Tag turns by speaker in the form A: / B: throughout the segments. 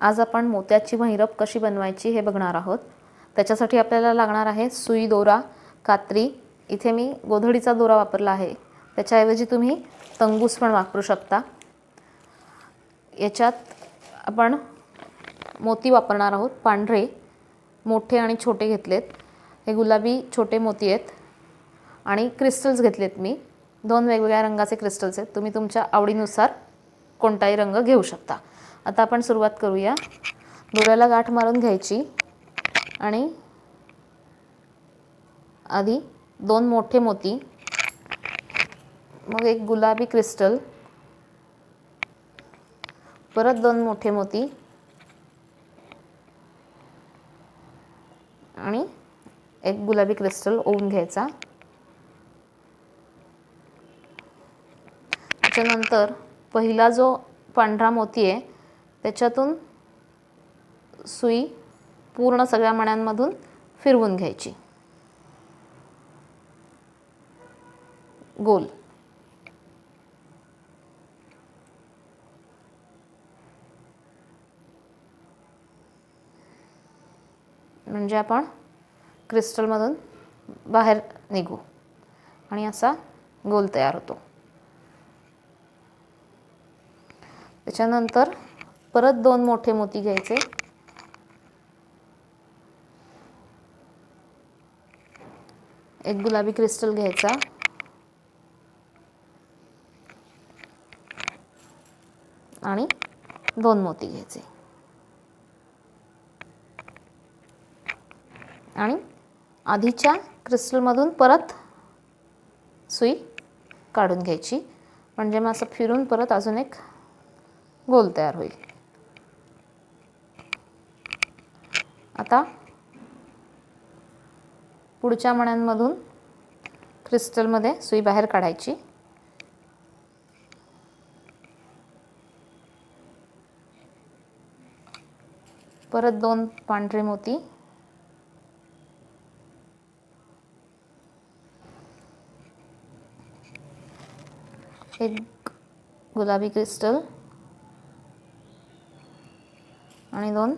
A: आज आपण मोत्याची महिरप कशी बनवायची हे बघणार आहोत। त्याच्यासाठी आपल्याला लागणार आहे सुई, दोरा, कात्री। इथे मी गोधडीचा दोरा वापरला आहे, त्याच्याऐवजी तुम्ही तंगूस पण वापरू शकता। याच्यात आपण मोती वापरणार आहोत, पांढरे मोठे आणि छोटे घेतलेत। हे गुलाबी छोटे मोती आहेत आणि क्रिस्टल्स घेतलेत मी। दोन वेगवेगळ्या रंगाचे क्रिस्टल्स आहेत, तुम्ही तुमच्या आवडीनुसार कोणताही रंग घेऊ शकता। आता आपण सुरुवात करूया। दोऱ्याला गाठ मारून घ्यायची आणि आधी दोन मोठे मोती, मग एक गुलाबी क्रिस्टल, परत दोन मोठे मोती आणि एक गुलाबी क्रिस्टल ओवून घ्यायचा। त्यानंतर पहिला जो पांढरा मोती आहे त्याच्यातून सुई पूर्ण सगळ्या मण्यांमधून फिरवून घ्यायची गोल। म्हणजे आपण क्रिस्टलमधून बाहेर निघू आणि असा गोल तयार होतो। त्याच्यानंतर परत दोन मोठे मोती घ्यायचे, एक गुलाबी क्रिस्टल घ्यायचा आणि दोन मोती घ्यायचे आणि आधीच्या क्रिस्टलमधून परत सुई काढून घ्यायची, म्हणजे मग असं फिरून परत अजून एक गोल तयार होईल। आता पुढच्या मण्यांमधून क्रिस्टलमध्ये सुई बाहेर काढायची, परत दोन पांढरे मोती, एक गुलाबी क्रिस्टल आणि दोन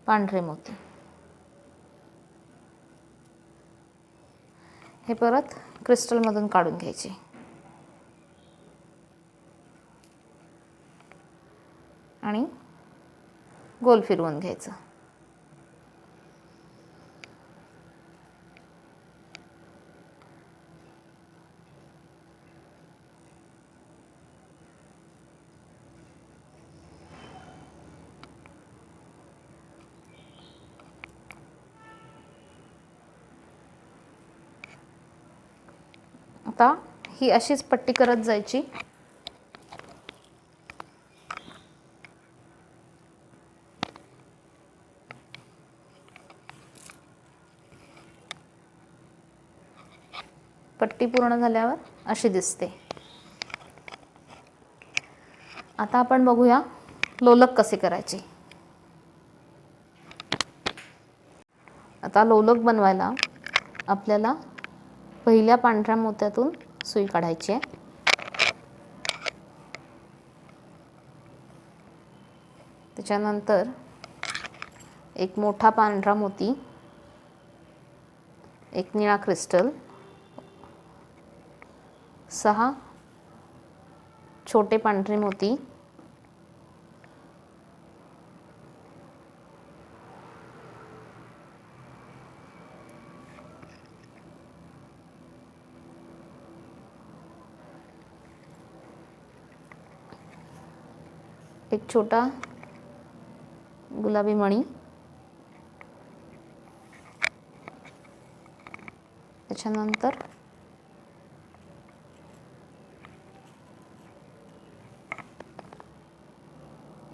A: पांढरे मोती। हे परत क्रिस्टलमधून काढून घ्यायचे आणि गोल फिरवून घ्यायचं। आता ही अशीच पट्टी करत जायची। पट्टी पूर्ण झाल्यावर अशी दिसते। आता आपण बघूया लोलक कसे करायचे। आता लोलक बनवायला आपल्याला पहिल्या पांढऱ्या मोत्यातून सुई काढायची आहे। त्याच्यानंतर एक मोठा पांढरा मोती, एक निळा क्रिस्टल, 6 छोटे पांढरे मोती, एक छोटा गुलाबी मणी, त्याच्यानंतर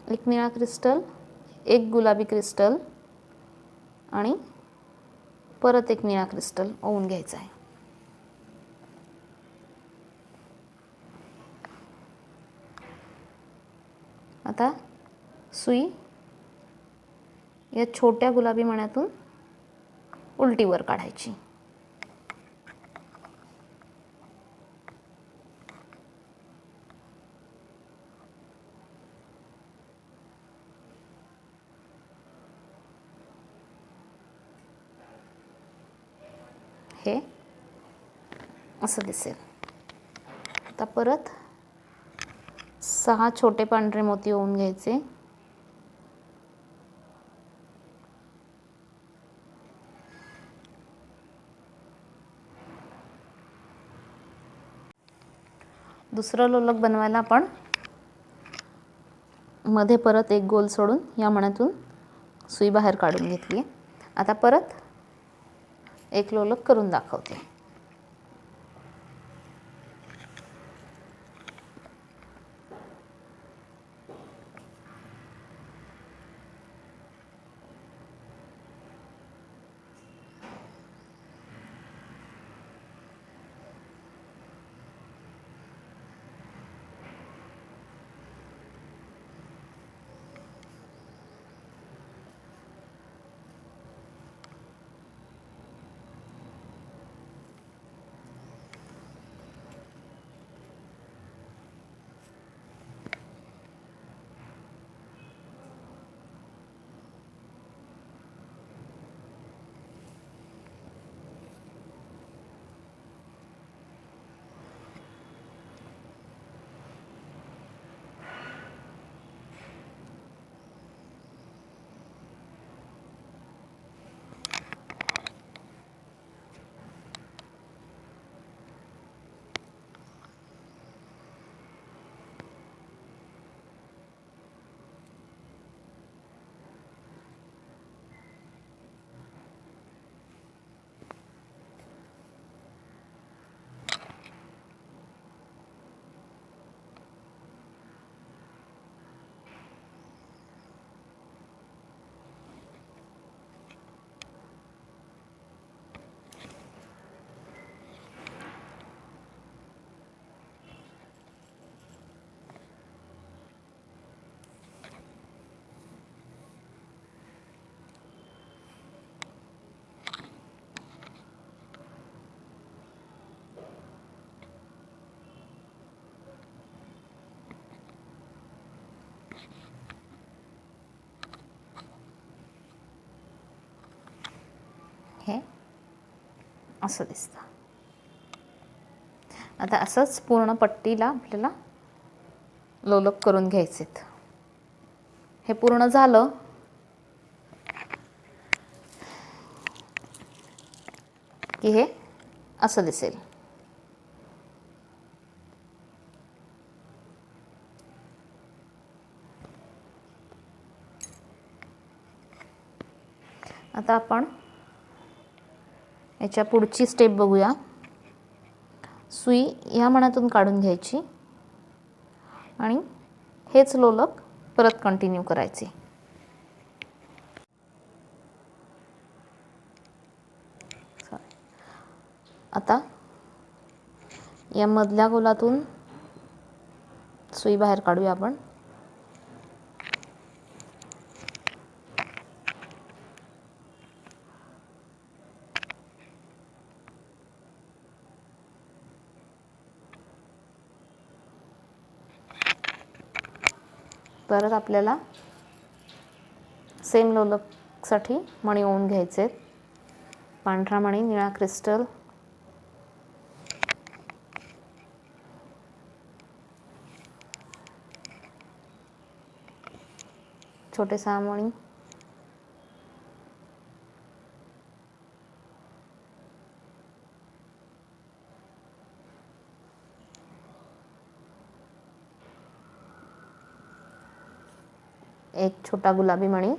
A: एक निळा क्रिस्टल, एक गुलाबी क्रिस्टल आणि परत एक निळा क्रिस्टल ओवून घ्यायचा आहे। आता सुई या छोट्या गुलाबी मण्यातून उलटी वर काढायची। हे असं दिसेल. आता परत 6 छोटे पांढरे मोती ओवून घ्यायचे. दुसरं लोलक बनवायला आपण मध्ये परत एक गोल सोडून या मण्यातून सुई बाहेर काढून घेतली आहे. आता परत एक लोलक करून दाखवते. हे असं दिसतं. आता असंच पूर्ण पट्टीला आपल्याला लोलक करून घ्यायचेत. हे पूर्ण झालं की हे असं दिसेल. आता आपण याच्या पुढची स्टेप बघूया. सुई ह्या मण्यातून काढून घ्यायची आणि हेच लोलक परत कंटिन्यू करायचे. आता या मधल्या गोलातून सुई बाहेर काढूया आपण. परत आपल्याला सेम लोलकसाठी मणी ओवून घ्यायचे. पांढरा मणी, निळा क्रिस्टल, छोटे 6 मणी, एक छोटा गुलाबी मणी,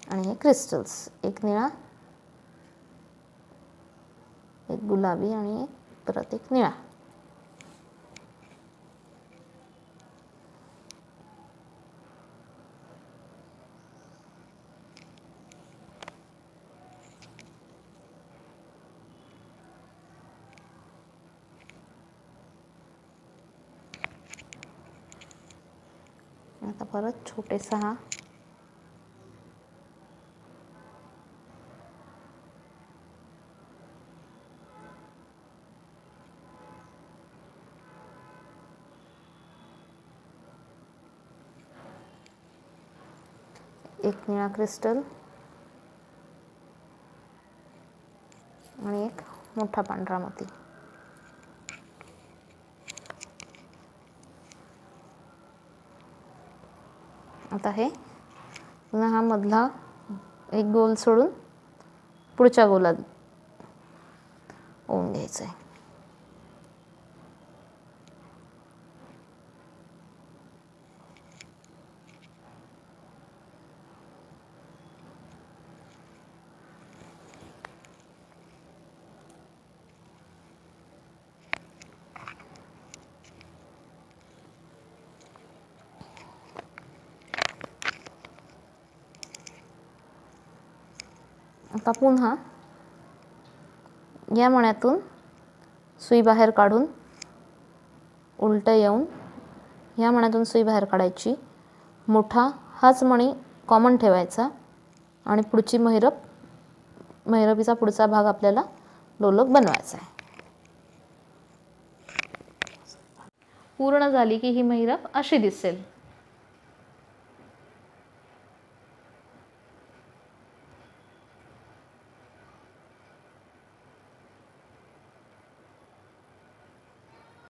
A: आणि हे क्रिस्टल्स, एक निळा, एक गुलाबी आणि परत एक निळा. आता परत छोटे 6, एक निळा क्रिस्टल आणि एक मोठा पांढरा मोती. आता हे पुन्हा हा मधला एक गोल सोडून पुढच्या गोलात ओवून घ्यायचं आहे. आता पुन्हा या मण्यातून सुई बाहेर काढून उलटं येऊन या मण्यातून सुई बाहेर काढायची. मोठा हाच मणी कॉमन ठेवायचा आणि पुढची महिरपीचा पुढचा भाग आपल्याला लोलक बनवायचा आहे. पूर्ण झाली की ही महिरप अशी दिसेल.